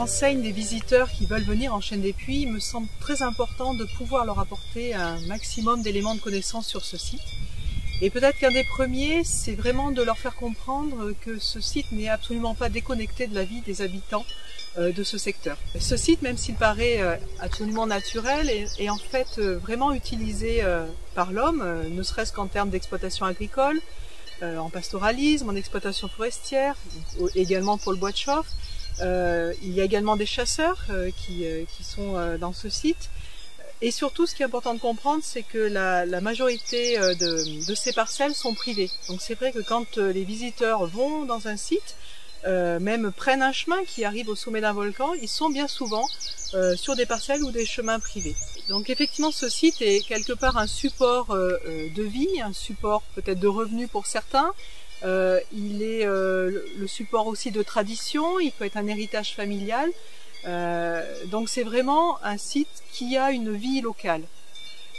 renseigne les visiteurs qui veulent venir en Chaîne des Puys, il me semble très important de pouvoir leur apporter un maximum d'éléments de connaissance sur ce site. Et peut-être qu'un des premiers, c'est vraiment de leur faire comprendre que ce site n'est absolument pas déconnecté de la vie des habitants de ce secteur. Ce site, même s'il paraît absolument naturel, est en fait vraiment utilisé par l'homme, ne serait-ce qu'en termes d'exploitation agricole, en pastoralisme, en exploitation forestière, également pour le bois de chauffe. Il y a également des chasseurs qui sont dans ce site. Et surtout, ce qui est important de comprendre, c'est que la majorité de ces parcelles sont privées. Donc c'est vrai que quand les visiteurs vont dans un site, même prennent un chemin qui arrive au sommet d'un volcan, ils sont bien souvent sur des parcelles ou des chemins privés. Donc effectivement, ce site est quelque part un support de vie, un support peut-être de revenus pour certains. Il est le support aussi de tradition, il peut être un héritage familial. Donc c'est vraiment un site qui a une vie locale.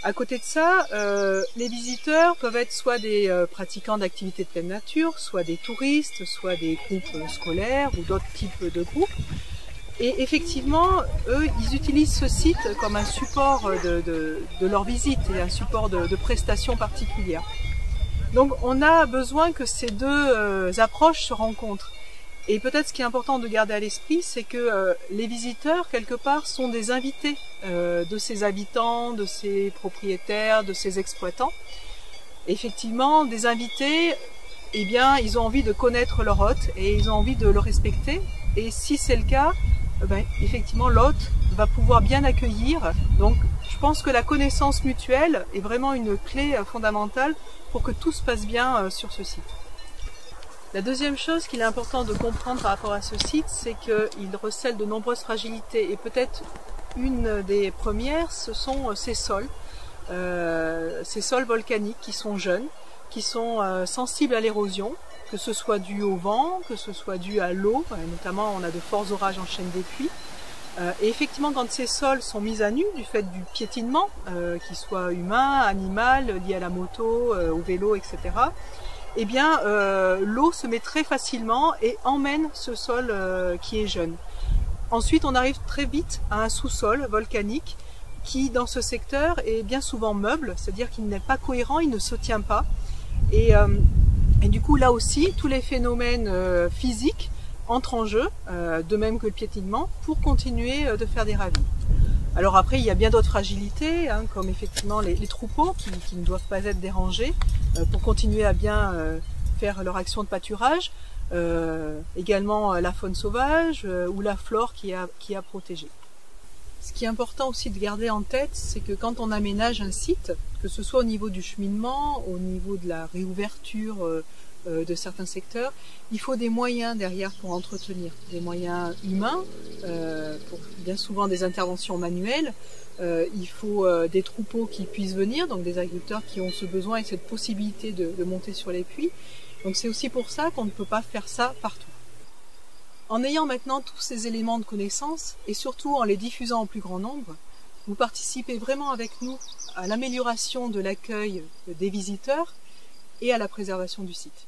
À côté de ça, les visiteurs peuvent être soit des pratiquants d'activités de pleine nature, soit des touristes, soit des groupes scolaires ou d'autres types de groupes. Et effectivement, eux, ils utilisent ce site comme un support de leur visite et un support de prestations particulières. Donc on a besoin que ces deux approches se rencontrent. Et peut-être ce qui est important de garder à l'esprit, c'est que les visiteurs, quelque part, sont des invités de ces habitants, de ces propriétaires, de ces exploitants. Effectivement, des invités, eh bien, ils ont envie de connaître leur hôte et ils ont envie de le respecter. Et si c'est le cas, effectivement, l'hôte va pouvoir bien accueillir. Donc, je pense que la connaissance mutuelle est vraiment une clé fondamentale pour que tout se passe bien sur ce site. La deuxième chose qu'il est important de comprendre par rapport à ce site, c'est qu'il recèle de nombreuses fragilités et peut-être une des premières, ce sont ces sols volcaniques qui sont jeunes, qui sont sensibles à l'érosion, que ce soit dû au vent, que ce soit dû à l'eau, notamment on a de forts orages en Chaîne des Puys. Et effectivement, quand ces sols sont mis à nu du fait du piétinement, qu'il soit humain, animal, lié à la moto, au vélo, etc., eh bien, l'eau se met très facilement et emmène ce sol qui est jeune. Ensuite, on arrive très vite à un sous-sol volcanique qui, dans ce secteur, est bien souvent meuble, c'est-à-dire qu'il n'est pas cohérent, il ne se tient pas. Et du coup, là aussi, tous les phénomènes physiques entrent en jeu, de même que le piétinement, pour continuer de faire des ravis. Alors après, il y a bien d'autres fragilités, comme effectivement les troupeaux qui ne doivent pas être dérangés pour continuer à bien faire leur action de pâturage. Également la faune sauvage ou la flore qui a protégé. Ce qui est important aussi de garder en tête, c'est que quand on aménage un site, que ce soit au niveau du cheminement, au niveau de la réouverture de certains secteurs, il faut des moyens derrière pour entretenir, des moyens humains, pour bien souvent des interventions manuelles, il faut des troupeaux qui puissent venir, donc des agriculteurs qui ont ce besoin et cette possibilité de monter sur les puits. Donc c'est aussi pour ça qu'on ne peut pas faire ça partout. En ayant maintenant tous ces éléments de connaissance, et surtout en les diffusant en plus grand nombre, vous participez vraiment avec nous à l'amélioration de l'accueil des visiteurs et à la préservation du site.